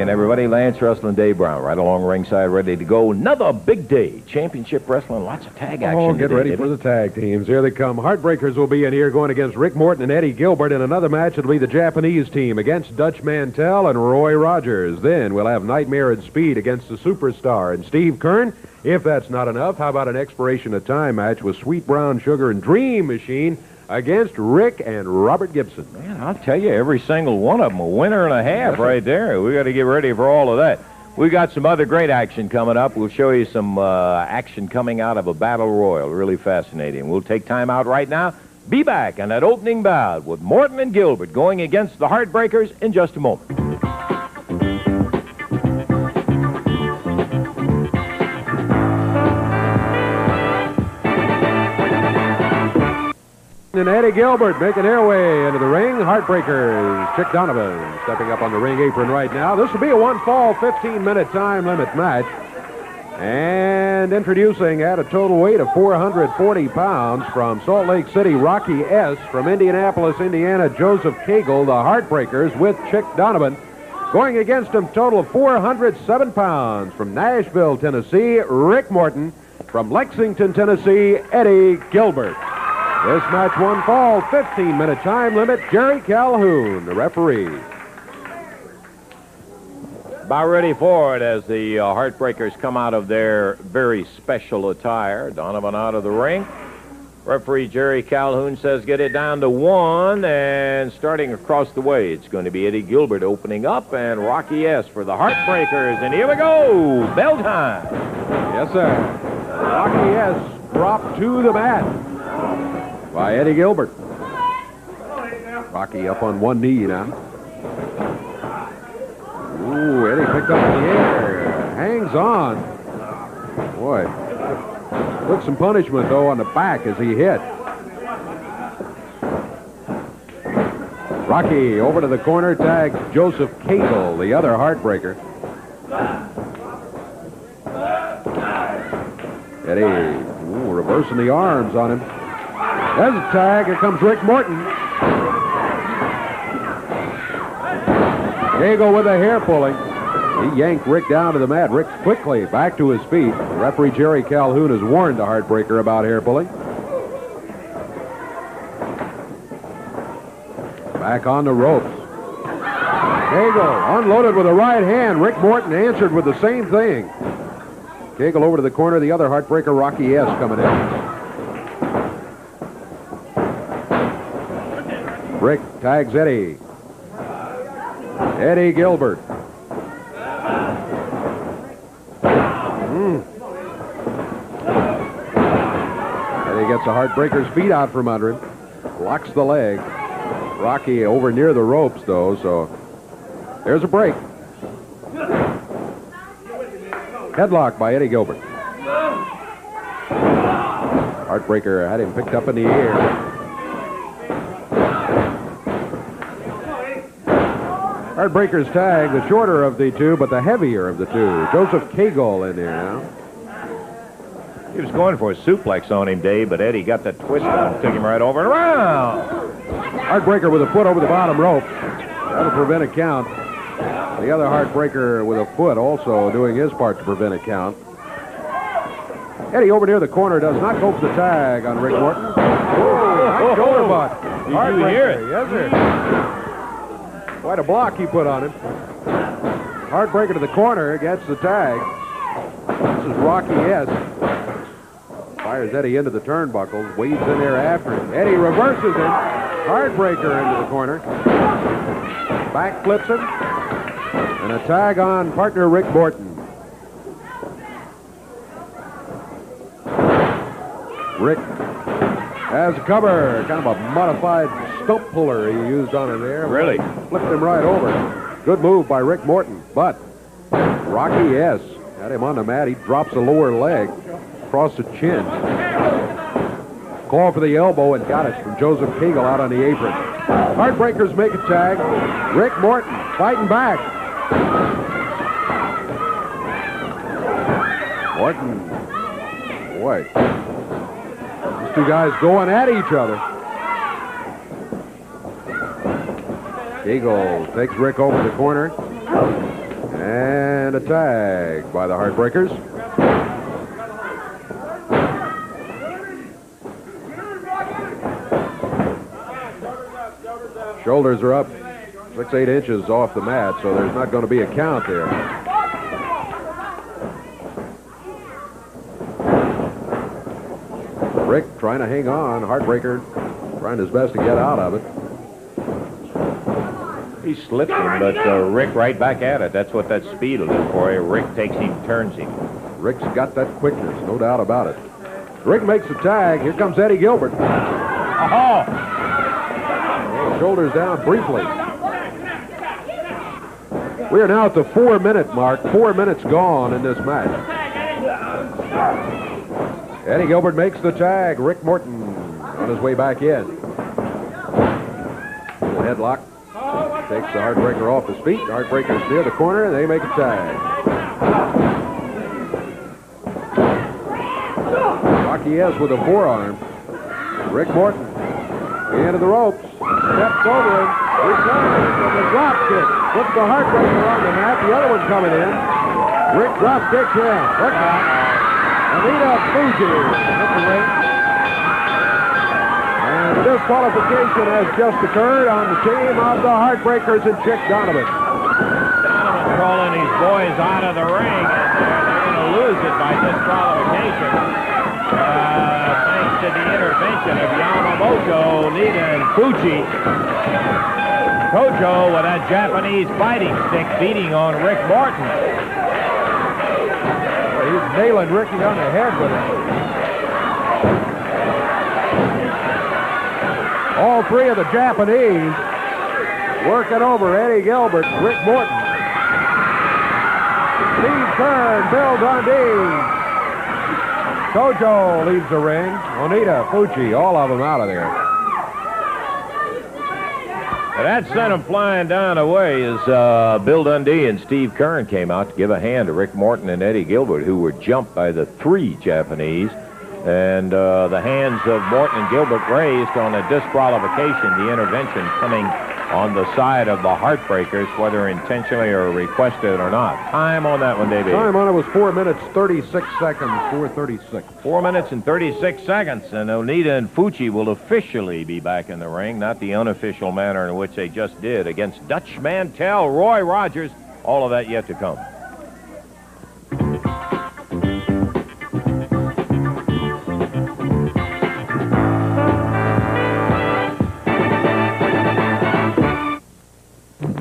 again, everybody. Lance Wrestling, Dave Brown, right along ringside, ready to go. Another big day. Championship wrestling, lots of tag action. Oh, get ready for the tag teams. Here they come. Heartbreakers will be in here going against Rick Morton and Eddie Gilbert. In another match, it'll be the Japanese team against Dutch Mantell and Roy Rogers. Then we'll have Nightmare and Speed against the Superstar and Steve Kern. If that's not enough, how about an expiration of time match with Sweet Brown Sugar and Dream Machine against Rick and Robert Gibson. Man, I'll tell you, every single one of them a winner and a half right there. We got to get ready for all of that. We got some other great action coming up. We'll show you some action coming out of a battle royal. Really fascinating. We'll take time out right now. Be back on that opening bout with Morton and Gilbert going against the Heartbreakers in just a moment. And Eddie Gilbert making their way into the ring. Heartbreakers. Chick Donovan stepping up on the ring apron right now. This will be a one-fall, 15-minute time limit match. And introducing at a total weight of 440 pounds from Salt Lake City, Rocky S. From Indianapolis, Indiana, Joseph Cagle, the Heartbreakers with Chick Donovan. Going against him, total of 407 pounds from Nashville, Tennessee, Rick Morton. From Lexington, Tennessee, Eddie Gilbert. This match one fall, 15-minute time limit. Jerry Calhoun, the referee. About ready for it as the Heartbreakers come out of their very special attire. Donovan out of the ring. Referee Jerry Calhoun says get it down to one, and starting across the way, it's going to be Eddie Gilbert opening up and Rocky S. for the Heartbreakers. And here we go, bell time. Yes, sir. Rocky S. dropped to the mat by Eddie Gilbert. Rocky up on one knee now. Ooh, Eddie picked up in the air. Hangs on. Boy. Took some punishment, though, on the back as he hit. Rocky over to the corner, tags Joseph Cagle, the other Heartbreaker. Eddie, reversing the arms on him. There's a tag. Here comes Rick Morton. Cagle with a hair pulling. He yanked Rick down to the mat. Rick quickly back to his feet. Referee Jerry Calhoun has warned the Heartbreaker about hair pulling. Back on the ropes. Cagle unloaded with a right hand. Rick Morton answered with the same thing. Cagle over to the corner. The other Heartbreaker, Rocky S. coming in. Rick tags Eddie. Eddie Gilbert. Eddie gets the Heartbreaker's feet out from under him. Locks the leg. Rocky over near the ropes, though, so there's a break. Headlock by Eddie Gilbert. Heartbreaker had him picked up in the air. Heartbreaker's tag, the shorter of the two, but the heavier of the two. Joseph Cagle in there now. He was going for a suplex on him, Dave, but Eddie got that twist on him, took him right over and around. Heartbreaker with a foot over the bottom rope. That'll prevent a count. The other Heartbreaker with a foot also doing his part to prevent a count. Eddie over near the corner does not go for the tag on Rick Morton. Oh, shoulder butt. Did you hear it? Yes, sir. Quite a block he put on him. Heartbreaker to the corner, gets the tag. This is Rocky S. Fires Eddie into the turnbuckles, waves in there after him. Eddie reverses him. Heartbreaker into the corner. Back flips him. And a tag on partner Rick Morton. Rick has a cover, kind of a modified stump puller he used on him there. Really? Flipped him right over. Good move by Rick Morton, but Rocky S. had him on the mat. He drops the lower leg across the chin. Call for the elbow and got it from Joseph Cagle out on the apron. Heartbreakers make a tag. Rick Morton fighting back. Morton. Boy. These two guys going at each other. Cagle takes Rick over the corner. And a tag by the Heartbreakers. Shoulders are up 6-8 inches off the mat, so there's not going to be a count there. Rick trying to hang on. Heartbreaker trying his best to get out of it. He slipped him, but Rick right back at it. That's what that speed will do for you. Rick takes him, turns him. Rick's got that quickness, no doubt about it. Rick makes the tag. Here comes Eddie Gilbert. Oh! Shoulders down briefly. We are now at the 4-minute mark. 4 minutes gone in this match. Eddie Gilbert makes the tag. Rick Morton on his way back in. The headlock takes the Heartbreaker off his feet. The Heartbreaker's near the corner, and they make a tag. Macias with a forearm. Rick Morton into the ropes. Steps over him. Returns from the drop kick. Puts the Heartbreaker on the mat. The other one coming in. Rick drop kicks in. Look out. Anita Fuji hit the ring. And disqualification has just occurred on the team of the Heartbreakers and Chick Donovan. Donovan calling these boys out of the ring, and they're going to lose it by disqualification. Thanks to the intervention of Yamamoto, Nita, and Fuji. Kojo with that Japanese fighting stick beating on Rick Morton. He's nailing Ricky on the head with it. All three of the Japanese working over Eddie Gilbert, Rick Morton. Steve Kern, Bill Dundee. Kojo leaves the ring. Onita, Fuji, all of them out of there. That sent him flying down the way as Bill Dundee and Steve Kern came out to give a hand to Rick Morton and Eddie Gilbert, who were jumped by the three Japanese. And the hands of Morton and Gilbert raised on a disqualification, the intervention coming on the side of the Heartbreakers, whether intentionally or requested or not. Time on that one, Davey. Time on it was 4 minutes, 36 seconds, 4:36. 4 minutes and 36 seconds, and Onita and Fuji will officially be back in the ring, not the unofficial manner in which they just did against Dutch Mantell, Roy Rogers. All of that yet to come.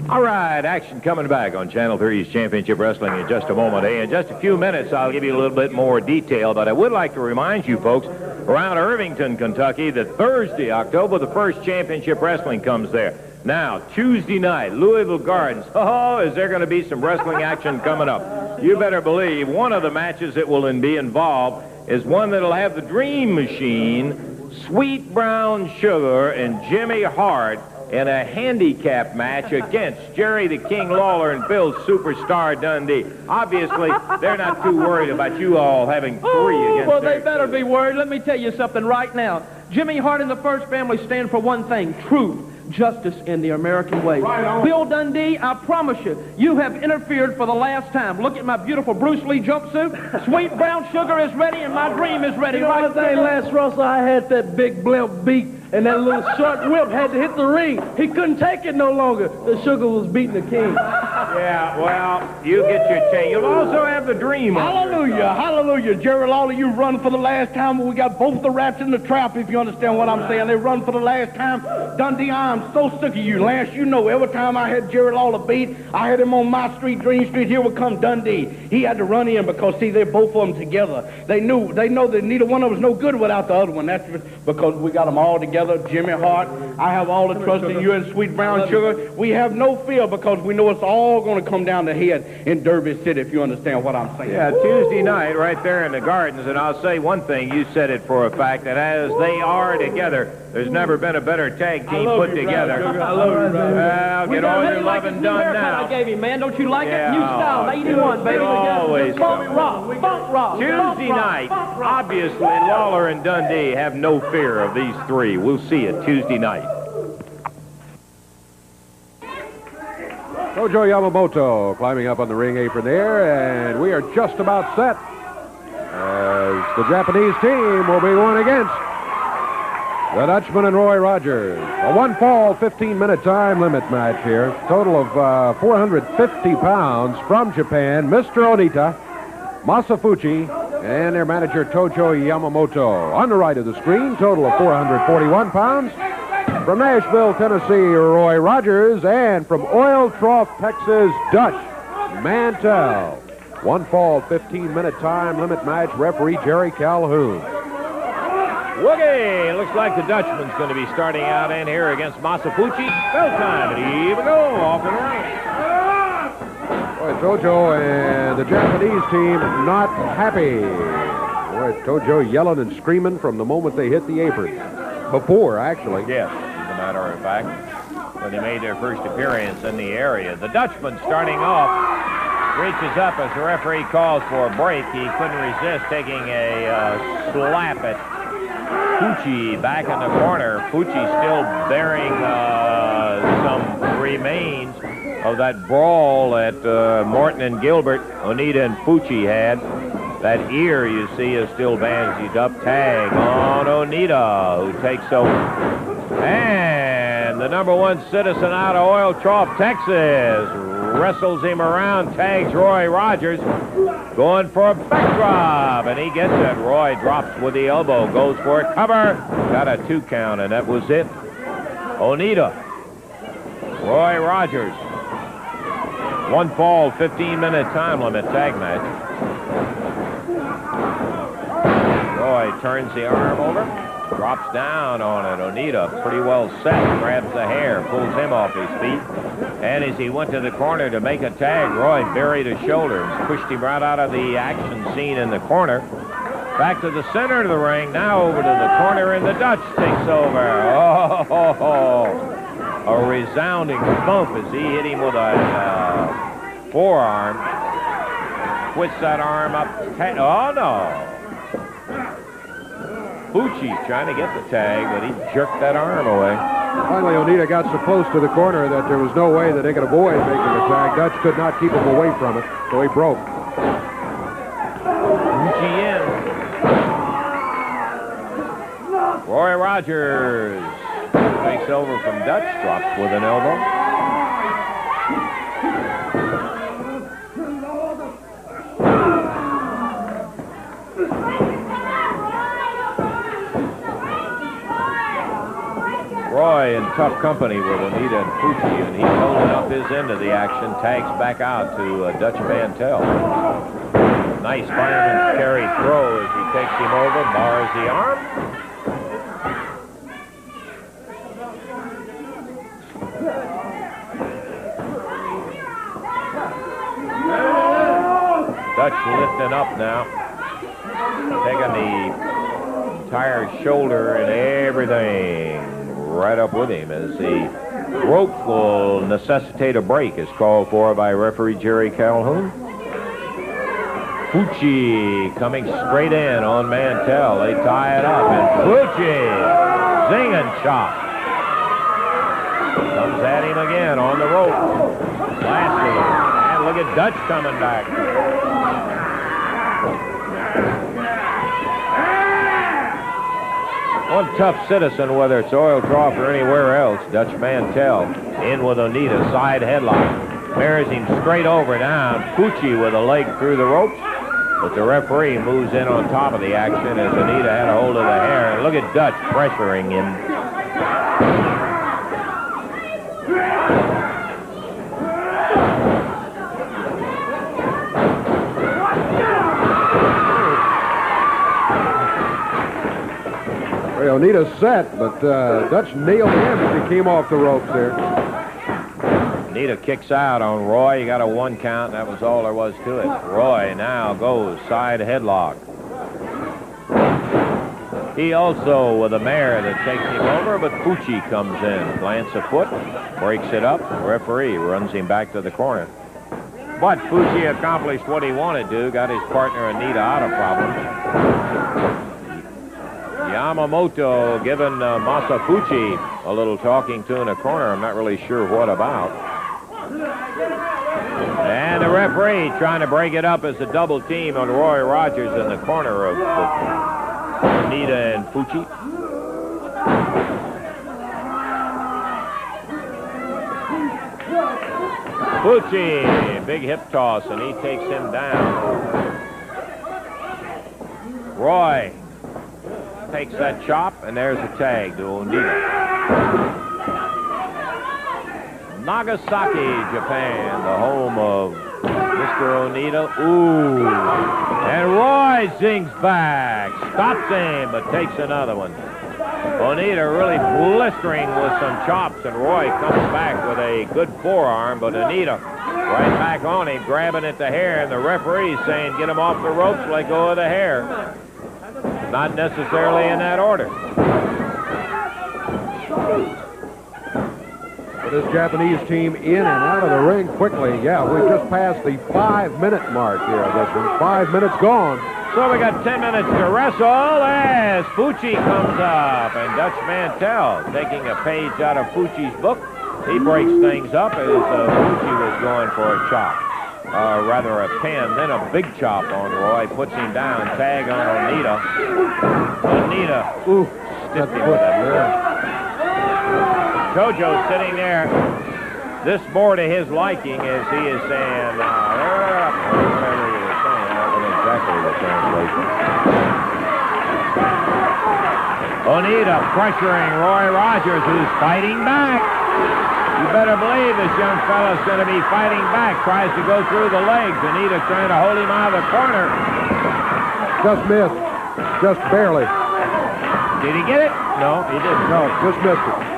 All right, action coming back on Channel 3's Championship Wrestling in just a moment. Hey, in just a few minutes, I'll give you a little bit more detail, but I would like to remind you folks, around Irvington, Kentucky, that Thursday, October the 1st, Championship Wrestling comes there. Now, Tuesday night, Louisville Gardens. Oh, is there going to be some wrestling action coming up? You better believe one of the matches that will be involved is one that'll have the Dream Machine, Sweet Brown Sugar, and Jimmy Hart in a handicap match against Jerry the King Lawler and Bill Superstar Dundee. Obviously, they're not too worried about you all having three against well, they better be worried. Let me tell you something right now. Jimmy Hart and the First Family stand for one thing: truth, justice, in the American way. Bill Dundee, I promise you, you have interfered for the last time. Look at my beautiful Bruce Lee jumpsuit. Sweet Brown Sugar is ready, and my dream is ready. You know what thing, Lance Russell? I had that big blimp beat, and that little short whip had to hit the ring. He couldn't take it no longer. The Sugar was beating the king. Yeah, well, you get your chance. You'll also have the Dream. Hallelujah, hallelujah. Jerry Lawler, you run for the last time. We got both the rats in the trap, if you understand what I'm saying. They run for the last time. Dundee, I'm so sick of you. Lance, you know, every time I had Jerry Lawler beat, I had him on my street, Dream Street. Here would come Dundee. He had to run in because, see, they're both of them together. They know that neither one of them was no good without the other one. That's because we got them all together. Jimmy Hart, I have all the trust in you and Sweet Brown Sugar. We have no fear because we know it's all going to come down the head in Derby City, if you understand what I'm saying. Yeah, Tuesday night right there in the Gardens, and I'll say one thing, you said it for a fact, that as they are together, there's never been a better tag team put together. I love you, brother. Well, get all your loving done now. I gave you, man. Don't you like Yeah, it? New style, 81, baby. always Funk rock, funk rock. Tuesday night, obviously, Lawler and Dundee have no fear of these three. We'll see it Tuesday night. Tojo Yamamoto climbing up on the ring apron there, and we are just about set as the Japanese team will be going against the Dutchman and Roy Rogers. A one-fall, 15-minute time limit match here. Total of 450 pounds from Japan. Mr. Onita, Masafuchi, and their manager Tojo Yamamoto. On the right of the screen, total of 441 pounds. From Nashville, Tennessee, Roy Rogers, and from Oil Trough, Texas, Dutch Mantell. One fall, 15-minute time limit match. Referee Jerry Calhoun. Woogie! Looks like the Dutchman's going to be starting out in here against Masafuchi. Bell time, and here we go, off the ring. Boy, Tojo and the Japanese team not happy. Boy, Tojo yelling and screaming from the moment they hit the apron. Before, actually. Yes, as a matter of fact, when they made their first appearance in the area. The Dutchman starting off, reaches up as the referee calls for a break. He couldn't resist taking a slap at Fucci back in the corner. Fucci still bearing some remains of that brawl that Morton and Gilbert, Onita and Fucci had. That ear, you see, is still bandaged up. Tag on Onita, who takes over. And the #1 citizen out of Oil Trough, Texas, wrestles him around, tags Roy Rogers, going for a backdrop, and he gets it. Roy drops with the elbow, goes for a cover, got a 2 count, and that was it. Onita, Roy Rogers, one fall, 15-minute time limit tag match. Roy turns the arm over, drops down on it. Onita, pretty well set, grabs the hair, pulls him off his feet. And as he went to the corner to make a tag, Roy buried his shoulders, pushed him right out of the action scene in the corner. Back to the center of the ring, now over to the corner, and the Dutch takes over. Oh, a resounding thump as he hit him with a forearm. Twists that arm up. Oh, no. Fucci trying to get the tag, but he jerked that arm away. Finally, Onita got so close to the corner that there was no way that they could avoid making the tag. Dutch could not keep him away from it, so he broke. Fucci in. Roy Rogers takes over from Dutch, drops with an elbow. Roy in tough company with Onita and Fucci, and he's holding up his end of the action, tags back out to Dutch Mantell. Nice fireman's carry throw as he takes him over, bars the arm. Dutch lifting up now, taking the entire shoulder and everything right up with him as the rope will necessitate a break is called for by referee Jerry Calhoun. Fucci coming straight in on Mantell. They tie it up, and Fucci, zing and chop. Comes at him again on the rope. Blasting him. And look at Dutch coming back. One tough citizen, whether it's Oil Trough or anywhere else. Dutch Mantell in with Onita, side headlock. Bears him straight over down. Fucci with a leg through the ropes. But the referee moves in on top of the action as Onita had a hold of the hair. And look at Dutch pressuring him. Onita's set, but Dutch nailed him as he came off the ropes there. Onita kicks out on Roy. He got a 1 count, and that was all there was to it. Roy now goes side headlock. He also with a mare that takes him over, but Fucci comes in. Plants a foot, breaks it up. The referee runs him back to the corner. But Fucci accomplished what he wanted to, got his partner Onita out of problems. Yamamoto giving Masafuchi a little talking to in the corner. I'm not really sure what about. And the referee trying to break it up as a double team on Roy Rogers in the corner of Onita and Fucci. Fucci, big hip toss, and he takes him down. Roy takes that chop, and there's a tag to Onita. Nagasaki, Japan, the home of Mr. Onita. Ooh. And Roy zings back. Stops him, but takes another one. Onita really blistering with some chops, and Roy comes back with a good forearm, but Onita right back on him, grabbing at the hair, and the referee saying, get him off the ropes, let go of the hair. Not necessarily in that order. This Japanese team in and out of the ring quickly. Yeah, we just passed the 5-minute mark here. This one, 5 minutes gone. So we got 10 minutes to wrestle as Fucci comes up, and Dutch Mantell taking a page out of Fucci's book. He breaks things up as Fucci was going for a chop, rather a pin, then a big chop on Roy, puts him down. Tag on Onita. Onita, ooh, stiffed him with that foot. Jojo's sitting there, this more to his liking, as he is saying, whatever he was saying, that wasn't exactly the translation. Onita pressuring Roy Rogers, who's fighting back. You better believe this young fella's going to be fighting back. Tries to go through the legs. Onita trying to hold him out of the corner. Just missed. Just barely. Did he get it? No, he didn't. No, just missed it.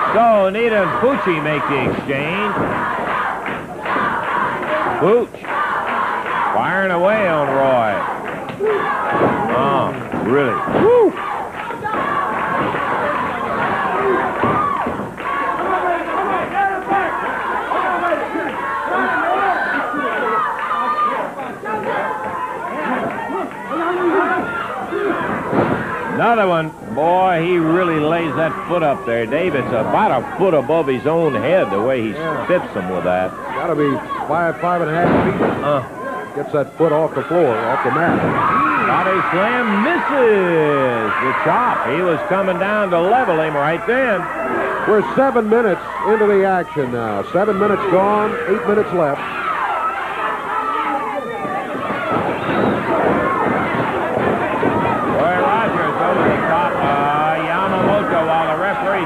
So Onita and Fucci make the exchange. Fucci firing away on Roy. Oh, really? Woo! Another one. Boy, he really lays that foot up there, Dave. It's about a foot above his own head, the way he stiffs him with that. Got to be 5.5 feet. Gets that foot off the floor, off the mat. Body slam misses the chop. He was coming down to level him right then. We're 7 minutes into the action now. 7 minutes gone, 8 minutes left.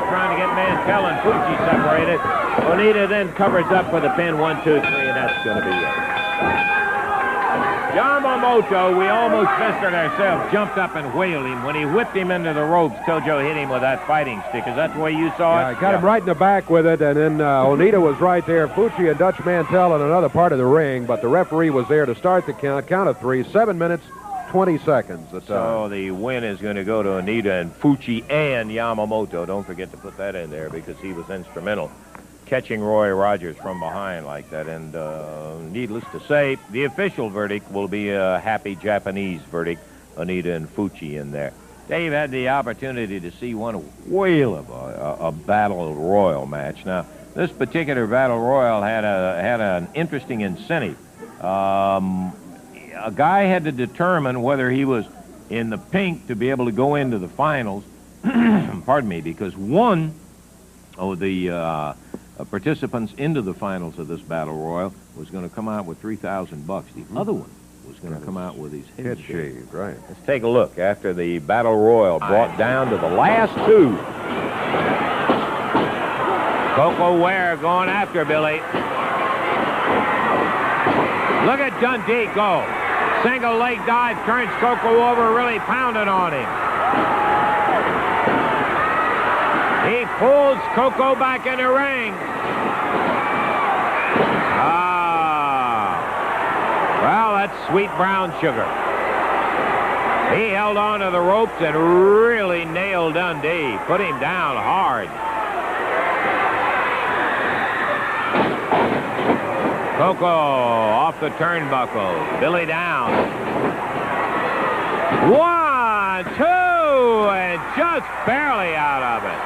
Trying to get Mantell and Fucci separated. Onita then covers up with a pin, 1, 2, 3, and that's going to be it. Yamamoto, we almost missed it ourselves, jumped up and whaled him. When he whipped him into the ropes, Tojo hit him with that fighting stick. Is that the way you saw it? I got him right in the back with it, and then Onita was right there. Fucci and Dutch Mantell in another part of the ring, but the referee was there to start the count of 3. 7 minutes. 20 seconds. So the win is going to go to Onita and Fucci and Yamamoto. Don't forget to put that in there because he was instrumental catching Roy Rogers from behind like that. And needless to say, the official verdict will be a happy Japanese verdict. Onita and Fucci in there. Dave had the opportunity to see one whale of a battle royal match. Now, this particular battle royal had an interesting incentive. A guy had to determine whether he was in the pink to be able to go into the finals. Pardon me, because one of the participants into the finals of this battle royal was going to come out with $3,000. The other one was going to come out with his head shaved. Right. Let's take a look after the battle royal brought down to the last two. Coco Ware going after Billy. Look at Dundee go. Single leg dive, turns Coco over, really pounding on him. He pulls Coco back in the ring. Well, that's sweet brown sugar. He held on to the ropes and really nailed Dundee. Put him down hard. Coco off the turnbuckle. Billy down. 1, 2, and just barely out of it.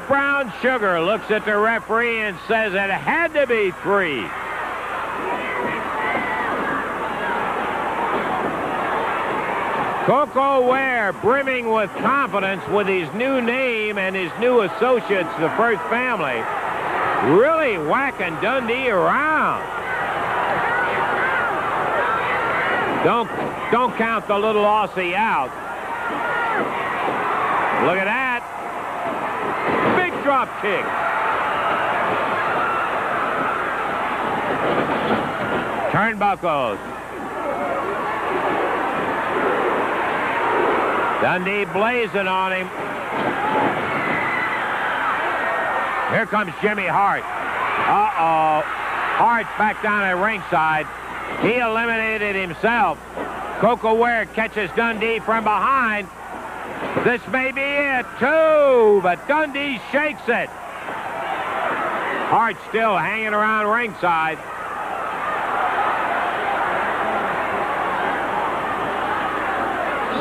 Brown Sugar looks at the referee and says it had to be 3. Coco Ware, brimming with confidence with his new name and his new associates, the First Family, really whacking Dundee around. Don't count the little Aussie out. Look at that. Big drop kick. Turnbuckles. Dundee blazing on him. Here comes Jimmy Hart. Uh-oh. Hart's back down at ringside. He eliminated himself. Coco Ware catches Dundee from behind. This may be it, too, but Dundee shakes it. Hart still hanging around ringside.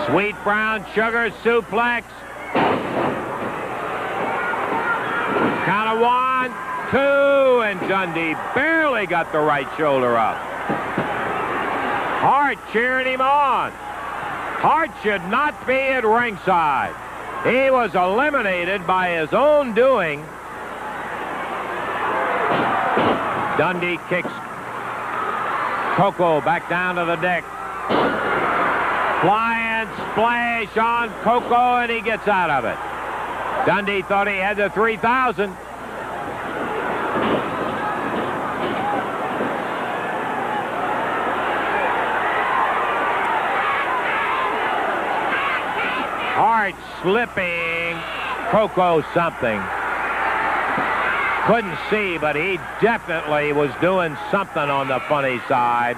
Sweet Brown Sugar suplex. Count of 1, 2, and Dundee barely got the right shoulder up. Hart cheering him on. Hart should not be at ringside. He was eliminated by his own doing. Dundee kicks Coco back down to the deck. Flying splash on Coco, and he gets out of it. Dundee thought he had the 3,000. Hart slipping Coco something. Couldn't see, but he definitely was doing something on the funny side.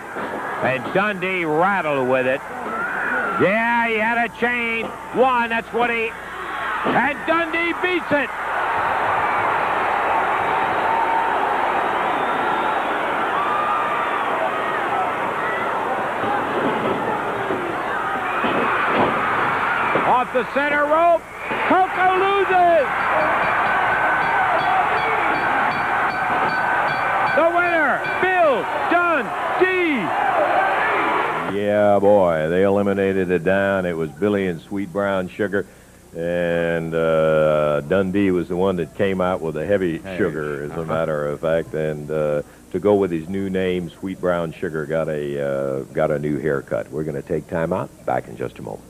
And Dundee rattled with it. Yeah, he had a chain. 1, that's what he... And Dundee beats it. Off the center rope. Coco loses. The winner, Bill Dundee. Yeah, boy, they eliminated it down. It was Billy and Sweet Brown Sugar, and Dundee was the one that came out with a heavy sugar, as a matter of fact. And to go with his new name, Sweet Brown Sugar, got a new haircut. We're going to take time out. Back in just a moment.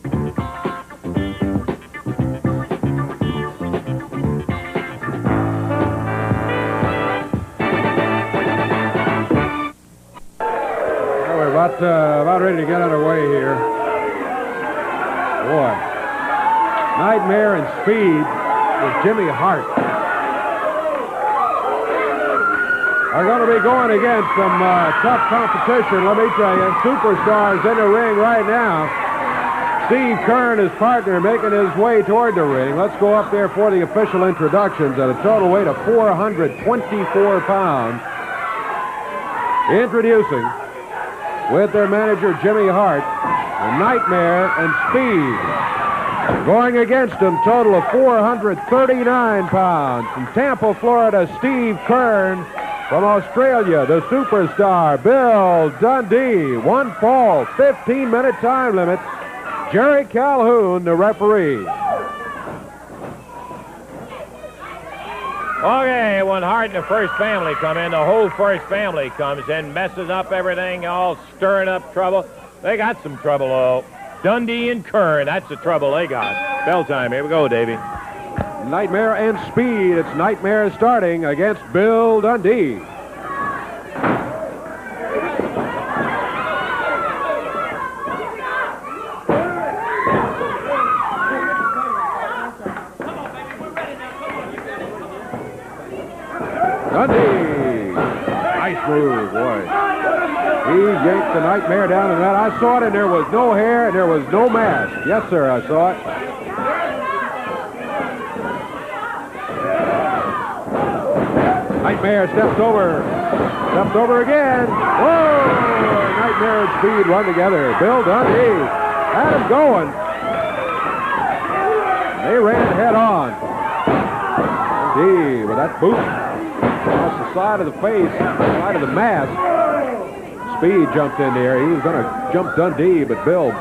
About ready to get underway here. Boy. Nightmare and Speed with Jimmy Hart are going to be going against some tough competition, let me tell you. Superstars in the ring right now. Steve Kern, his partner, making his way toward the ring. Let's go up there for the official introductions at a total weight of 424 pounds. Introducing, with their manager, Jimmy Hart, the Nightmare and Speed. Going against them, total of 439 pounds. From Tampa, Florida, Steve Kern. From Australia, the superstar, Bill Dundee. 1 fall, 15-minute time limit. Jerry Calhoun, the referee. Okay, when Hart and the First Family come in, the whole First Family comes in, messes up everything, all stirring up trouble. They got some trouble, though. Dundee and Kern, that's the trouble they got. Bell time, here we go, Davey. Nightmare and Speed. It's Nightmare starting against Bill Dundee. Dundee. Nice move, boy. He yanked the Nightmare down in that. I saw it, and there was no hair, and there was no mask. Yes, sir, I saw it. Nightmare steps over again. Whoa! Nightmare and Speed run together. Bill Dundee had him going. They ran head on. Dundee with that boot across the side of the face, side of the mask. Speed jumped in there. He was going to jump Dundee, but Bill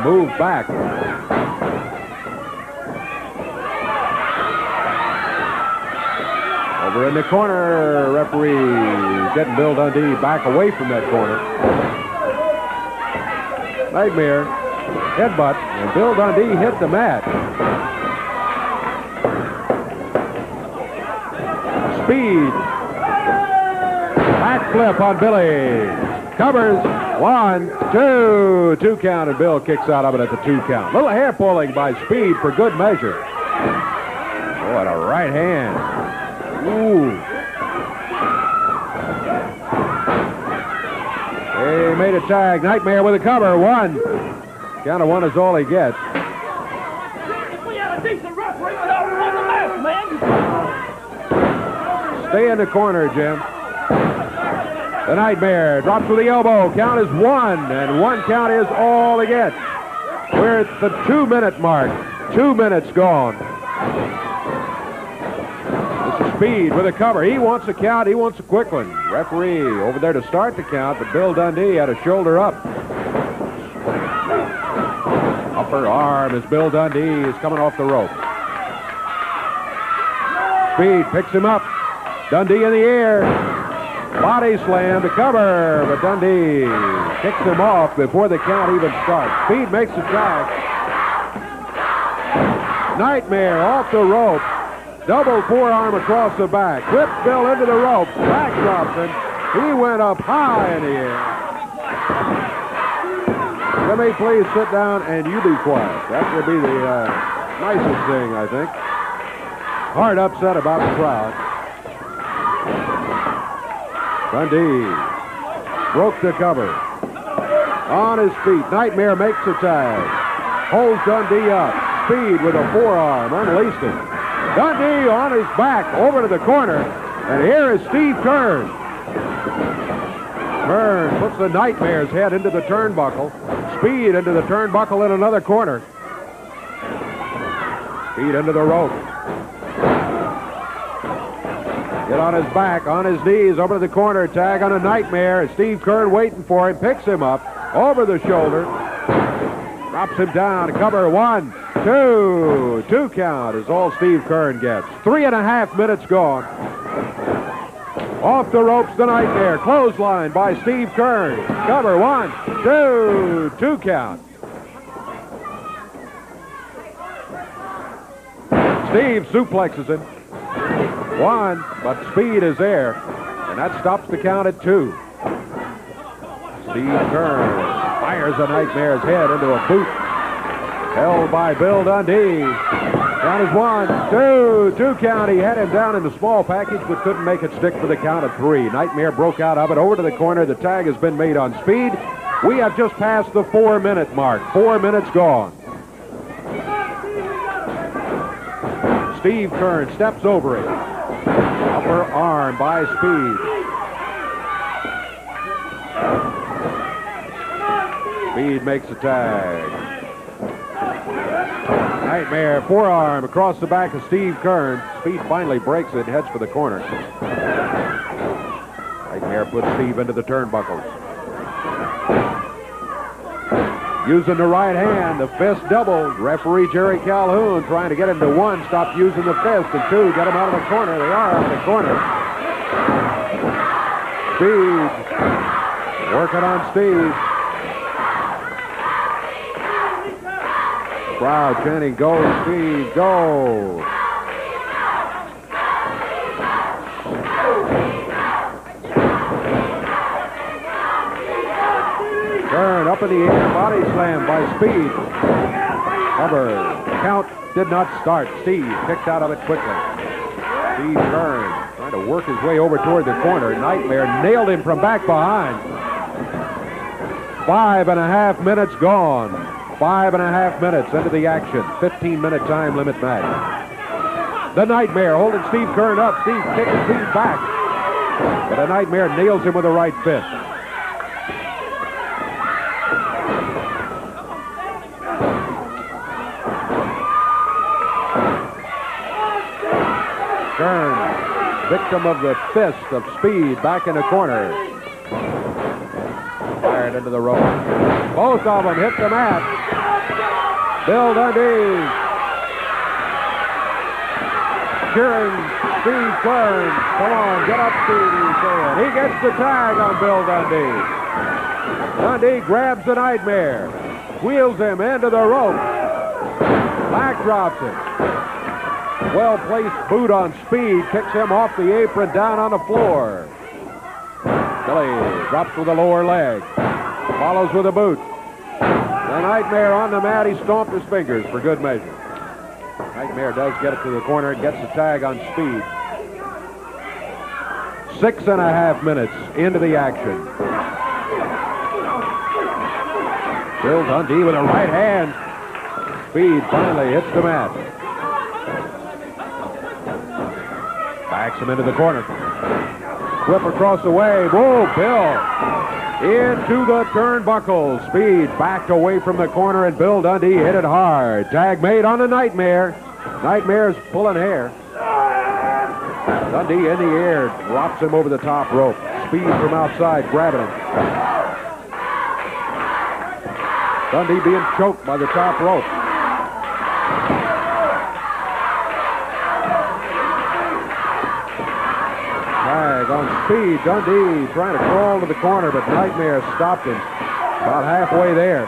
moved back. Over in the corner, referee getting Bill Dundee back away from that corner. Nightmare headbutt, and Bill Dundee hit the mat. Speed. Backflip on Billy. Covers. 1, 2. 2 count, and Bill kicks out of it at the 2 count. Little hair pulling by Speed for good measure. Oh, and a right hand. Ooh. He made a tag. Nightmare with a cover. 1. Count of 1 is all he gets. We had a decent referee without on the mask, man. Stay in the corner, Jim. The Nightmare drops with the elbow. Count is 1, and 1 count is all he gets. We're at the 2-minute mark. 2 minutes gone. This is Speed with a cover. He wants a count. He wants a quick one. Referee over there to start the count, but Bill Dundee had a shoulder up. Upper arm as Bill Dundee is coming off the rope. Speed picks him up. Dundee in the air. Body slam to cover, but Dundee kicks him off before the count even starts. Speed makes the tag. Nightmare off the rope. Double forearm across the back. Whips Bill into the rope. Back drops him. He went up high in the air. Jimmy, please sit down and you be quiet. That would be the nicest thing, I think. Hard upset about the crowd. Dundee broke the cover. On his feet. Nightmare makes the tag. Holds Dundee up. Speed with a forearm. Unleashed him. Dundee on his back over to the corner. And here is Steve Kern. Kern puts the Nightmare's head into the turnbuckle. Speed into the turnbuckle in another corner. Speed into the rope. Get on his back, on his knees, over to the corner. Tag on a Nightmare. Steve Kern waiting for him. Picks him up over the shoulder. Drops him down. Cover. 1, 2. 2 count is all Steve Kern gets. 3.5 minutes gone. Off the ropes, the Nightmare. Clothesline by Steve Kern. Cover. 1, 2. 2 count. Steve suplexes him. 1, but Speed is there, and that stops the count at 2. Steve Kern fires the Nightmare's head into a boot. Held by Bill Dundee. Count is 1, 2. 2 count. He had him down in the small package, but couldn't make it stick for the count of 3. Nightmare broke out of it. Over to the corner. The tag has been made on Speed. We have just passed the 4-minute mark. 4 minutes gone. Steve Kern steps over it. Upper arm by Speed. Speed makes a tag. Nightmare forearm across the back of Steve Kern. Speed finally breaks it, heads for the corner. Nightmare puts Steve into the turnbuckles. Using the right hand, the fist double. Referee Jerry Calhoun trying to get him to 1. Stop using the fist. And 2, get him out of the corner. They are out of the corner. Speed working on Steve. Crowd chanting, "Go, Steve, go!" Kern up in the air, body slam by Speed. Cover. Count did not start. Steve kicked out of it quickly. Steve Kern trying to work his way over toward the corner. Nightmare nailed him from back behind. 5.5 minutes gone. 5.5 minutes into the action. 15-minute time limit match. The Nightmare holding Steve Kern up. Steve kicking Steve back. But the Nightmare nails him with a right fist. Kern victim of the fist of Speed back in the corner. Fired into the rope. Both of them hit the mat. Bill Dundee cheering Steve Kern. Come on, get up, Steve, he's saying. He gets the tag on Bill Dundee. Dundee grabs the Nightmare, wheels him into the rope, backdrops him. Well-placed boot on Speed, kicks him off the apron down on the floor. Billy drops with the lower leg, follows with a boot. The Nightmare on the mat, he stomped his fingers for good measure. Nightmare does get it to the corner and gets the tag on Speed. 6.5 minutes into the action. Bill Dundee with a right hand. Speed finally hits the mat. Backs him into the corner. Whip across the way. Whoa, Bill. Into the turnbuckle. Speed backed away from the corner, and Bill Dundee hit it hard. Tag made on the Nightmare. Nightmare's pulling hair. Dundee in the air. Drops him over the top rope. Speed from outside grabbing him. Dundee being choked by the top rope. Tag on Speed. Dundee trying to crawl to the corner, but Nightmare stopped him about halfway there.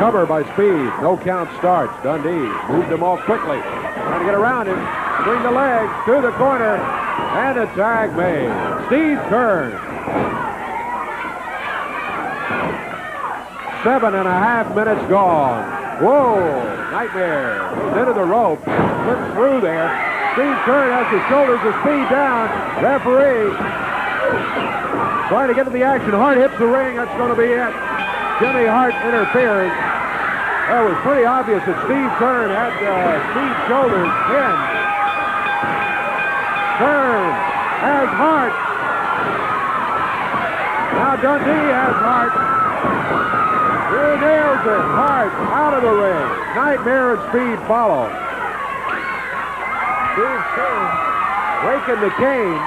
Cover by Speed. No count starts. Dundee moved him off quickly. Trying to get around him. Bring the legs to the corner. And a tag made. Steve Kern. 7.5 minutes gone. Whoa! Nightmare goes into the rope. Slips through there. Steve Kern has his shoulders of Speed down. Referee trying to get to the action. Hart hits the ring. That's going to be it. Jimmy Hart interferes. It was pretty obvious that Steve Kern had Steve's shoulders pinned. Kern has Hart. Now Dundee has Hart. Here nails it. Hart out of the ring. Nightmare and Speed follow. Steve Kern breaking the cane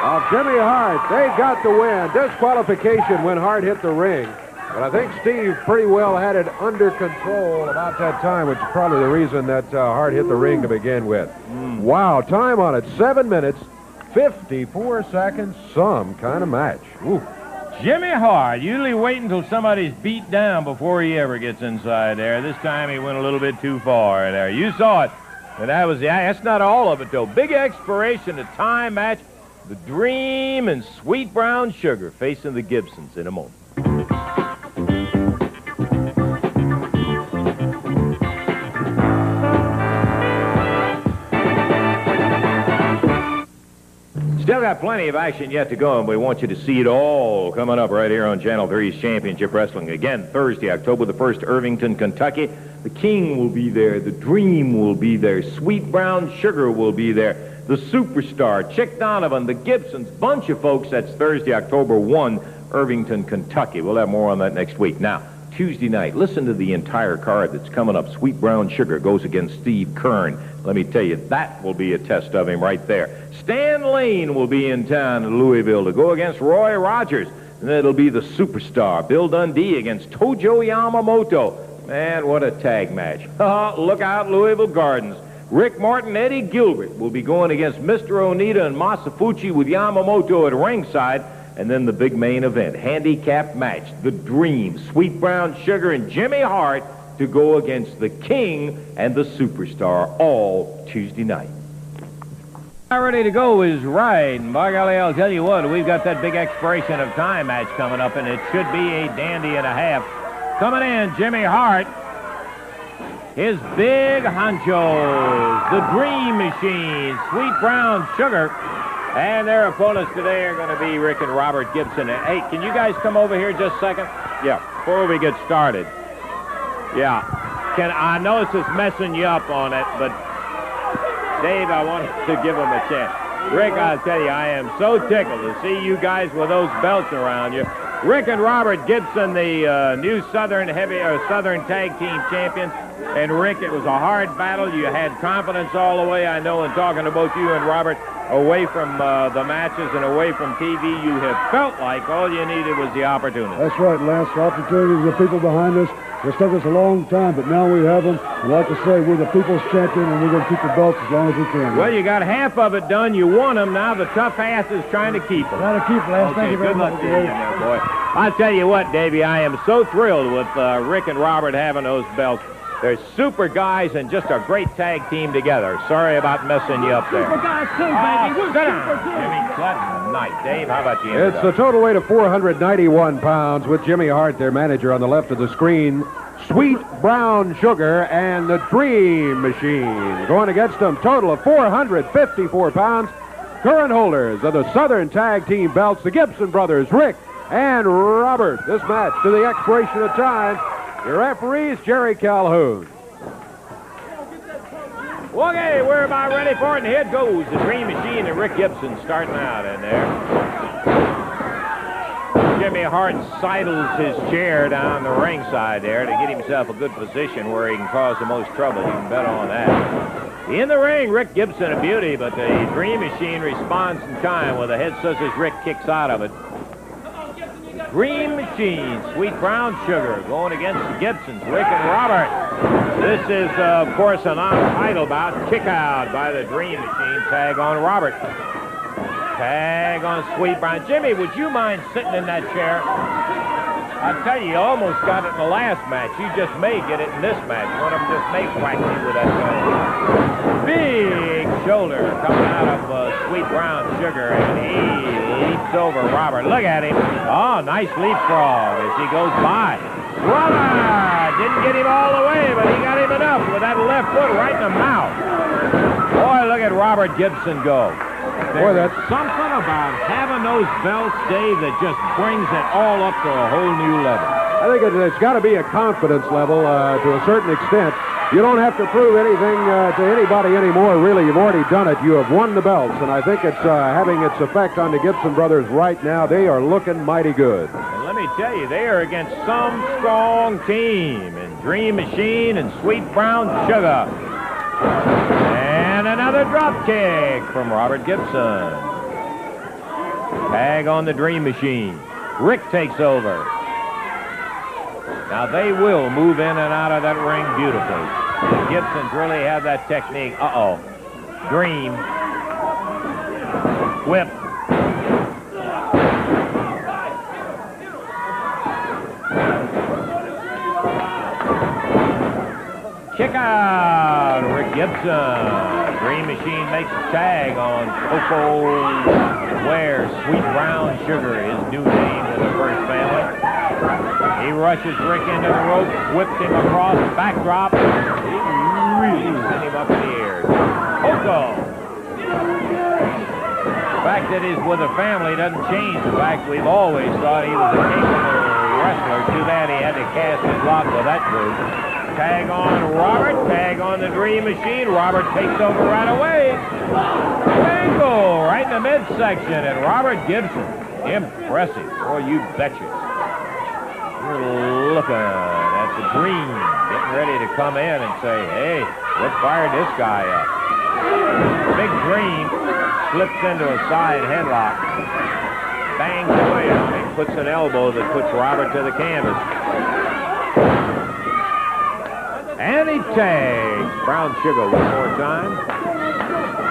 of Jimmy Hart. They got the win. Disqualification when Hart hit the ring. But I think Steve pretty well had it under control about that time, which is probably the reason that Hart hit the ring to begin with. Wow, time on it. 7 minutes, 54 seconds. Some kind of match. Ooh. Jimmy Hart, usually wait until somebody's beat down before he ever gets inside there. This time he went a little bit too far there. You saw it. And that's not all of it, though. Big expiration, a time match. The Dream and Sweet Brown Sugar facing the Gibsons in a moment. Still got plenty of action yet to go, and we want you to see it all coming up right here on Channel 3's Championship Wrestling. Again, Thursday, October the 1st, Irvington, Kentucky. The King will be there. The Dream will be there. Sweet Brown Sugar will be there. The Superstar, Chick Donovan, the Gibsons, bunch of folks. That's Thursday, October 1, Irvington, Kentucky. We'll have more on that next week. Now, Tuesday night, listen to the entire card that's coming up. Sweet Brown Sugar goes against Steve Kern. Let me tell you, that will be a test of him right there. Stan Lane will be in town in Louisville to go against Roy Rogers. And it'll be the Superstar, Bill Dundee, against Tojo Yamamoto. Man, what a tag match. Look out, Louisville Gardens. Rick Martin, Eddie Gilbert will be going against Mr. Onita and Masafuchi with Yamamoto at ringside. And then the big main event, handicap match, The Dream, Sweet Brown Sugar, and Jimmy Hart to go against the King and the Superstar, all Tuesday night. Ready to go is right, and by golly, I'll tell you what, we've got that big expiration of time match coming up, and it should be a dandy and a half. Coming in, Jimmy Hart, his big honchos, the Dream Machine, Sweet Brown Sugar, and their opponents today are going to be Rick and Robert Gibson. Hey, can you guys come over here just a second? Yeah, before we get started. Yeah, I know this is messing you up on it, but Dave, I wanted to give him a chance. Rick, I'll tell you, I am so tickled to see you guys with those belts around you. Rick and Robert Gibson, the new Southern Tag Team champions. And Rick, it was a hard battle. You had confidence all the way, I know, in talking to both you and Robert, away from the matches and away from TV. You have felt like all you needed was the opportunity. That's right, Lance. The opportunities, the people behind us. It took us a long time, but now we have them. And like I say, we're the people's champion, and we're going to keep the belts as long as we can. Well, you got half of it done. You won them. Now the tough ass is trying to keep them. Trying to keep, Lance. Okay, Thank you very good much. luck to you in there, boy. I'll tell you what, Davey, I am so thrilled with Rick and Robert having those belts. They're super guys and just a great tag team together. Sorry about messing you up there. Super guys too, baby. We're Sit super down. good. Jimmy, good night. Dave, how about you? It's the total weight of 491 pounds with Jimmy Hart, their manager, on the left of the screen. Sweet Brown Sugar and the Dream Machine. Going against them, total of 454 pounds. Current holders of the Southern Tag Team belts, the Gibson brothers, Rick and Robert. This match to the expiration of time. Your referees, Jerry Calhoun. Okay, we're about ready for it, and here goes the Dream Machine and Rick Gibson starting out in there. Jimmy Hart sidles his chair down the ringside there to get himself a good position where he can cause the most trouble. You can bet on that. In the ring, Rick Gibson a beauty, but the Dream Machine responds in time with a head scissors. Rick kicks out of it. Dream Machine, Sweet Brown Sugar, going against the Gibsons, Rick and Robert. This is, of course, a non-title bout. Kick out by the Dream Machine. Tag on Robert. Tag on Sweet Brown. Jimmy, would you mind sitting in that chair? I tell you, you almost got it in the last match. You just may get it in this match. One of them just may whack you with that thing. Big shoulder coming out of Sweet Brown Sugar, and he leaps over Robert. Look at him. Oh, nice leapfrog as he goes by. Robert didn't get him all the way, but he got him enough with that left foot right in the mouth. Boy, look at Robert Gibson go. Boy, There's something about having those belts, Dave, that just brings it all up to a whole new level. I think it's got to be a confidence level to a certain extent. You don't have to prove anything to anybody anymore, really. You've already done it. You have won the belts, and I think it's having its effect on the Gibson brothers right now. They are looking mighty good. And let me tell you, they are against some strong team in Dream Machine and Sweet Brown Sugar. And another drop kick from Robert Gibson. Tag on the Dream Machine. Rick takes over. Now they will move in and out of that ring beautifully. The Gibsons really have that technique. Uh-oh. Dream. Whip. Kick out, Rick Gibson. Dream Machine makes a tag on Coco Ware. Sweet Brown Sugar, his new name in the first family. He rushes Rick into the rope, whips him across, backdrop. He really sent him up in the air. Coco. The fact that he's with a family doesn't change the fact we've always thought he was a capable wrestler. Too bad he had to cast his lot with that group. Tag on Robert, tag on the Dream Machine. Robert takes over right away. Angle right in the midsection, and Robert Gibson. Impressive. Boy, you betcha. You're looking at the Dream, getting ready to come in and say, hey, let's fire this guy up. Big Dream slips into a side headlock. Bangs away on him, puts an elbow that puts Robert to the canvas. And he tags Brown Sugar one more time.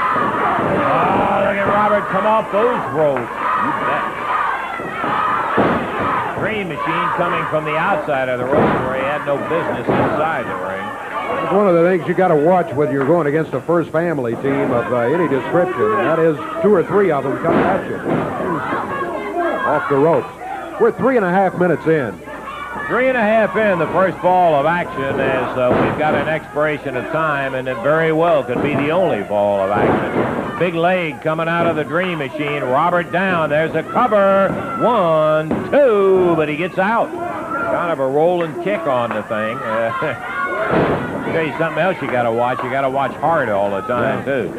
Oh, look at Robert come off those ropes. You bet. Dream Machine coming from the outside of the ropes where he had no business inside the ring. It's one of the things you got to watch when you're going against a first family team of any description, and that is 2 or 3 of them coming at you. Off the ropes. We're 3.5 minutes in. 3.5 in the first ball of action as we've got an expiration of time, and it very well could be the only ball of action. Big leg coming out of the Dream Machine. Robert down. There's a cover. 1, 2, but he gets out. Kind of a rolling kick on the thing. I'll tell you something else you got to watch. You got to watch hard all the time, too.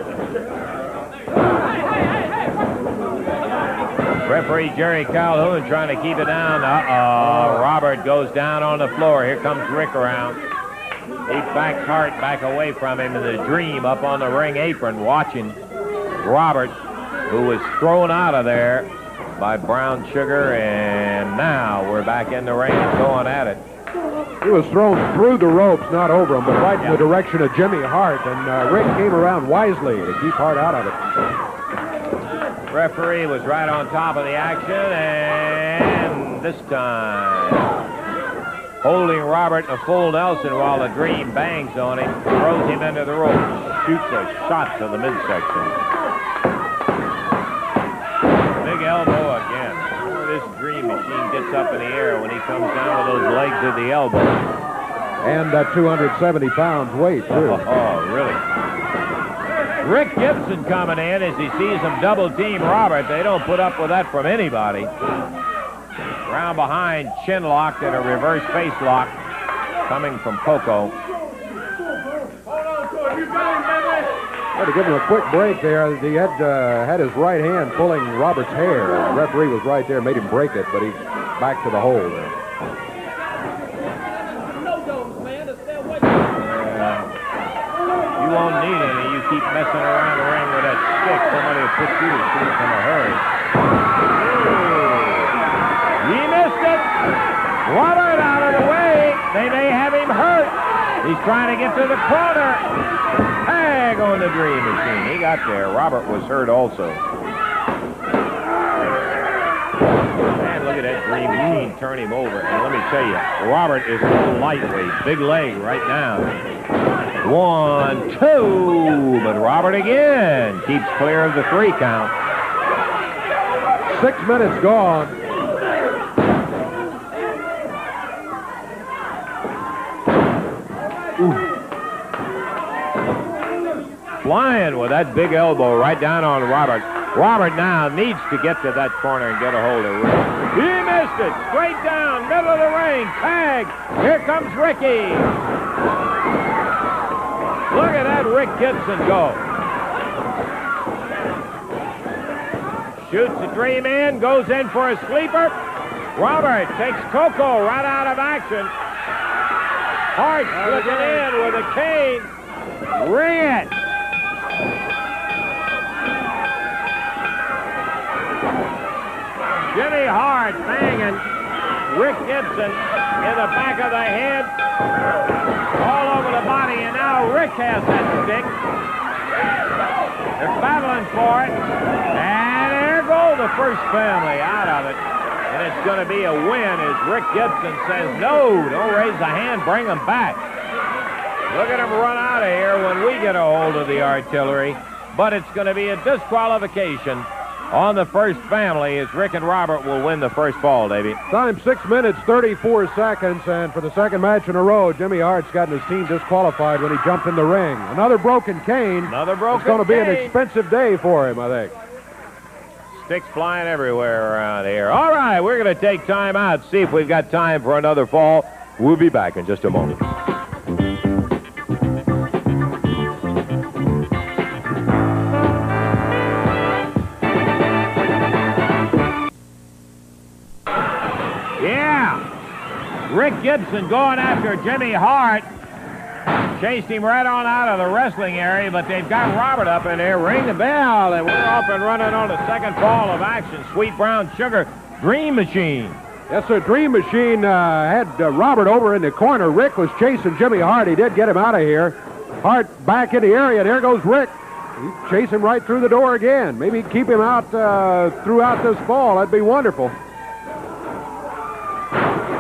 Referee Jerry Calhoun trying to keep it down. Uh-oh. Robert goes down on the floor. Here comes Rick around. He backs Hart back away from him, and the Dream up on the ring apron watching Robert, who was thrown out of there by Brown Sugar, and now we're back in the ring going at it. He was thrown through the ropes, not over him, but right in the direction of Jimmy Hart, and Rick came around wisely to keep Hart out of it. Referee was right on top of the action, and this time holding Robert in a full Nelson while the Dream bangs on him, throws him into the ropes, shoots a shot to the midsection. Big elbow again. This Dream Machine gets up in the air when he comes down with those legs at the elbow. And that 270 pounds weight, too. Oh, really? Rick Gibson coming in as he sees him double-team Robert. They don't put up with that from anybody. Round behind, chin locked and a reverse face lock coming from Coco. Had to give him a quick break there. He had his right hand pulling Robert's hair. The referee was right there, made him break it, but he's back to the hole there. You won't need any. You keep messing around the ring with that stick. Somebody will put you to sleep in a hurry. He missed it. Robert out of the way. They may have him hurt. He's trying to get to the corner. Tag on the Dream Machine. He got there. Robert was hurt also. Man, look at that Dream Machine turn him over. And let me tell you, Robert is a lightweight. Big leg right now. 1, 2. But Robert again keeps clear of the 3 count. 6 minutes gone. Flying with that big elbow right down on Robert. Robert now needs to get to that corner and get a hold of Rick. He missed it. Straight down, middle of the ring. Tag. Here comes Ricky. Look at that Rick Gibson go. Shoots the Dream in, goes in for a sleeper. Robert takes Coco right out of action. Hart slipping in with a cane. Ring it. Jimmy Hart banging Rick Gibson in the back of the head, all over the body, and now Rick has that stick. They're battling for it, and there goes the first family out of it. And it's going to be a win as Rick Gibson says, no, don't raise the hand, bring them back. Look at him run out of here when we get a hold of the artillery. But it's going to be a disqualification on the first family as Rick and Robert will win the first fall, Davey. Time 6 minutes, 34 seconds, and for the second match in a row, Jimmy Hart's gotten his team disqualified when he jumped in the ring. Another broken cane. Another broken cane. It's going to be an expensive day for him, I think. Sticks flying everywhere around here. All right, we're going to take time out, see if we've got time for another fall. We'll be back in just a moment. Rick Gibson going after Jimmy Hart. Chased him right on out of the wrestling area, but they've got Robert up in there. Ring the bell, and we're off and running on the second fall of action. Sweet Brown Sugar, Dream Machine. Yes, sir. Dream Machine had Robert over in the corner. Rick was chasing Jimmy Hart. He did get him out of here. Hart back in the area. There goes Rick. He'd chase him right through the door again. Maybe keep him out throughout this fall. That'd be wonderful.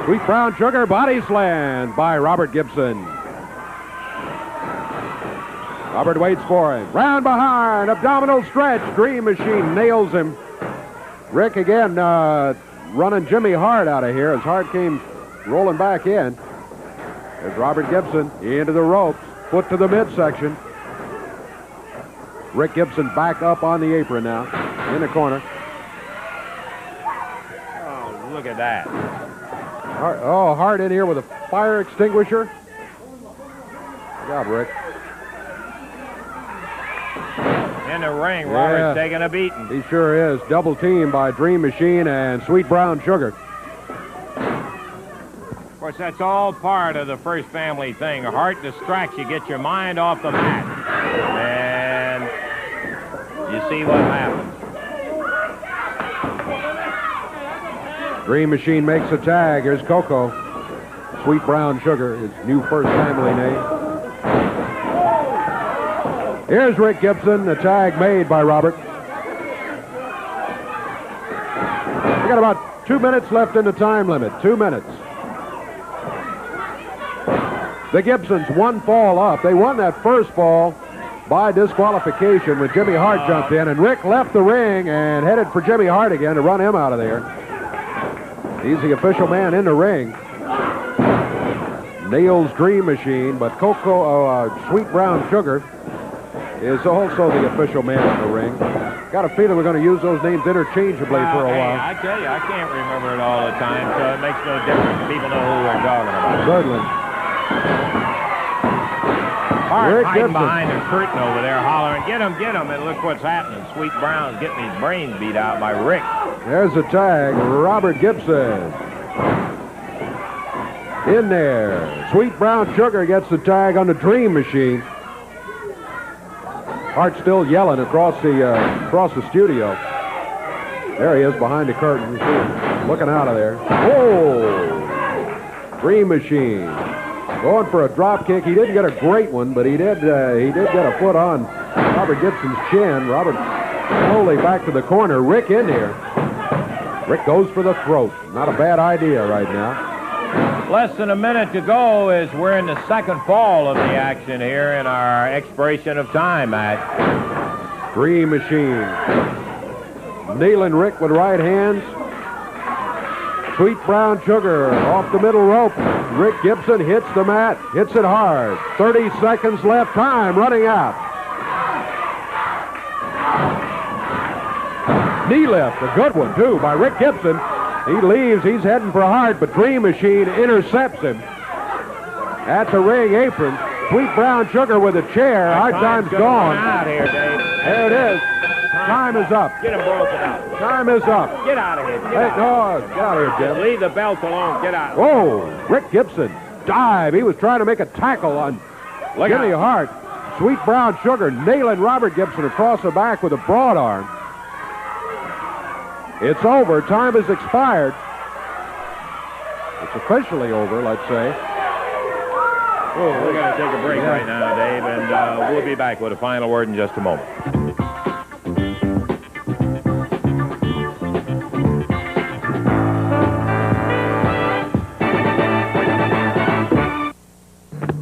Sweet Brown Sugar body slam by Robert Gibson. Robert waits for him. Round behind, abdominal stretch. Dream Machine nails him. Rick again running Jimmy Hart out of here as Hart came rolling back in. There's Robert Gibson into the ropes. Foot to the midsection. Rick Gibson back up on the apron now. In the corner. Oh, look at that. Hart in here with a fire extinguisher. Good job, Rick. In the ring, Robert's taking a beating. He sure is. Double teamed by Dream Machine and Sweet Brown Sugar. Of course, that's all part of the first family thing. A heart distracts you, get your mind off the mat. And you see what happens. Dream Machine makes a tag. Here's Coco. Sweet Brown Sugar, his new first family name. Here's Rick Gibson, the tag made by Robert. We got about 2 minutes left in the time limit. 2 minutes. The Gibsons, one fall up. They won that first fall by disqualification when Jimmy Hart jumped in, and Rick left the ring and headed for Jimmy Hart again to run him out of there. He's the official man in the ring. Nails Dream Machine, but Sweet Brown Sugar is also the official man in the ring. Got a feeling we're going to use those names interchangeably for a while. I tell you, I can't remember it all the time, so it makes no difference. People know who we're talking about. Certainly. Hart hiding behind the curtain over there hollering, get him, and look what's happening. Sweet Brown's getting his brains beat out by Rick. There's the tag, Robert Gibson. In there. Sweet Brown Sugar gets the tag on the Dream Machine. Hart still yelling across the studio. There he is behind the curtain. You see him looking out of there. Oh! Dream Machine. Going for a drop kick. He didn't get a great one, but he did get a foot on Robert Gibson's chin. Robert slowly back to the corner. Rick in here. Rick goes for the throat. Not a bad idea right now. Less than a minute to go as we're in the second fall of the action here in our expiration of time match. Dream Machine. Nailing Rick with right hands. Sweet Brown Sugar off the middle rope. Rick Gibson hits the mat. Hits it hard. 30 seconds left. Time running out. Knee lift. A good one, too, by Rick Gibson. He leaves. He's heading for Hart, but Dream Machine intercepts him at the ring apron. Sweet Brown Sugar with a chair. Hard time's gone. Out here, Dave. There it is. Time is up. Get him broken out. Time is up. Get out of here. Get Get out of here, Jim. Leave the belt alone. Get out. Whoa! Rick Gibson dive. He was trying to make a tackle on Jimmy Hart. Sweet Brown Sugar nailing Robert Gibson across the back with a broad arm. It's over. Time has expired. It's officially over, let's say. Oh, we're going to take a break right now, Dave, and we'll be back with a final word in just a moment.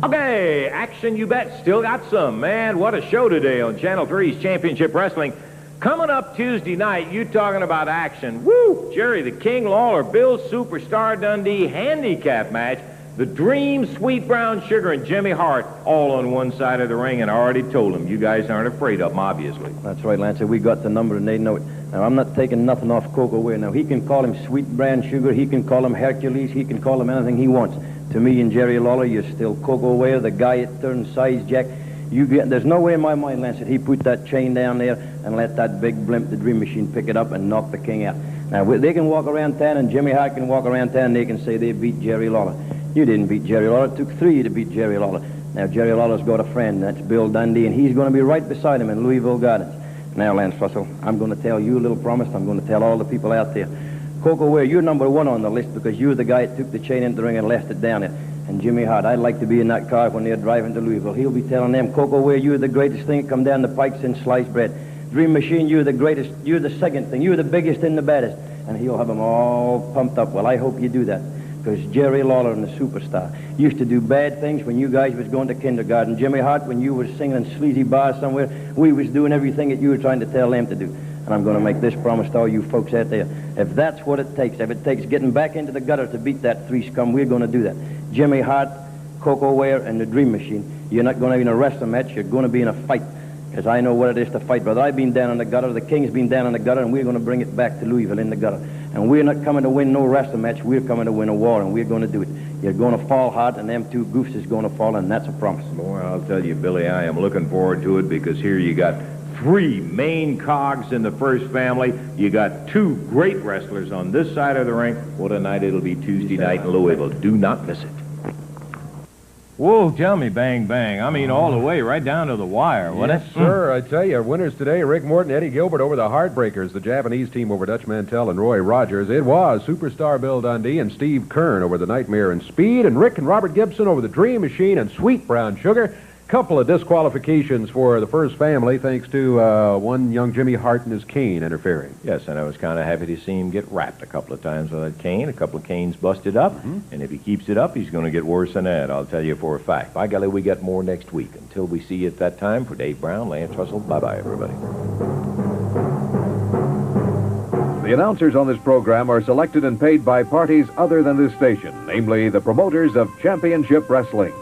Okay, action you bet. Still got some. Man, what a show today on Channel 3's Championship Wrestling. Coming up Tuesday night, you talking about action. Woo! Jerry the King Lawler, Bill Superstar Dundee handicap match. The Dream, Sweet Brown Sugar, and Jimmy Hart all on one side of the ring, and I already told them you guys aren't afraid of them, obviously. That's right, Lance. We got the number, and they know it. Now, I'm not taking nothing off Coco Ware. Now, he can call him Sweet Brown Sugar. He can call him Hercules. He can call him anything he wants. To me and Jerry Lawler, you're still Coco Ware, the guy that turns size jack. There's no way in my mind, Lance, that he put that chain down there and let that big blimp, the Dream Machine, pick it up and knock the King out. Now, they can walk around town, and Jimmy Hart can walk around town, and they can say they beat Jerry Lawler. You didn't beat Jerry Lawler. It took 3 to beat Jerry Lawler. Now, Jerry Lawler's got a friend. That's Bill Dundee, and he's going to be right beside him in Louisville Gardens. Now, Lance Russell, I'm going to tell you a little promise. I'm going to tell all the people out there. Coco Ware, you're number 1 on the list because you're the guy that took the chain into the ring and left it down there. And Jimmy Hart, I'd like to be in that car when they're driving to Louisville. He'll be telling them, Coco Ware, you're the greatest thing that come down the pike since sliced bread. Dream Machine, you're the greatest. You're the second thing. You're the biggest and the baddest. And he'll have them all pumped up. Well, I hope you do that. Because Jerry Lawler and the Superstar used to do bad things when you guys was going to kindergarten. Jimmy Hart, when you was singing sleazy bars somewhere, we was doing everything that you were trying to tell them to do. And I'm going to make this promise to all you folks out there. If that's what it takes, if it takes getting back into the gutter to beat that 3 scum, we're going to do that. Jimmy Hart, Coco Ware, and the Dream Machine. You're not going to be in a wrestling match. You're going to be in a fight. Because I know what it is to fight, brother. I've been down in the gutter. The King's been down in the gutter, and we're going to bring it back to Louisville in the gutter. And we're not coming to win no wrestling match. We're coming to win a war, and we're going to do it. You're going to fall hard, and them 2 goofs is going to fall, and that's a promise. Boy, I'll tell you, Billy, I am looking forward to it because here you got three main cogs in the first family. You got two great wrestlers on this side of the ring. What a night it'll be Tuesday night in Louisville. Do not miss it. Whoa, tell me, bang, bang. I mean, all the way right down to the wire, wasn't Yes, it? sir. I tell you, winners today, Rick Morton, Eddie Gilbert over the Heartbreakers, the Japanese team over Dutch Mantell and Roy Rogers. It was Superstar Bill Dundee and Steve Kern over the Nightmare and Speed, and Rick and Robert Gibson over the Dream Machine and Sweet Brown Sugar. Couple of disqualifications for the first family, thanks to one young Jimmy Hart and his cane interfering. Yes, and I was kind of happy to see him get wrapped a couple of times with that cane. A couple of canes busted up, and if he keeps it up, he's going to get worse than that, I'll tell you for a fact. By golly, we got more next week. Until we see you at that time, for Dave Brown, Lance Russell, bye-bye, everybody. The announcers on this program are selected and paid by parties other than this station, namely the promoters of championship wrestling.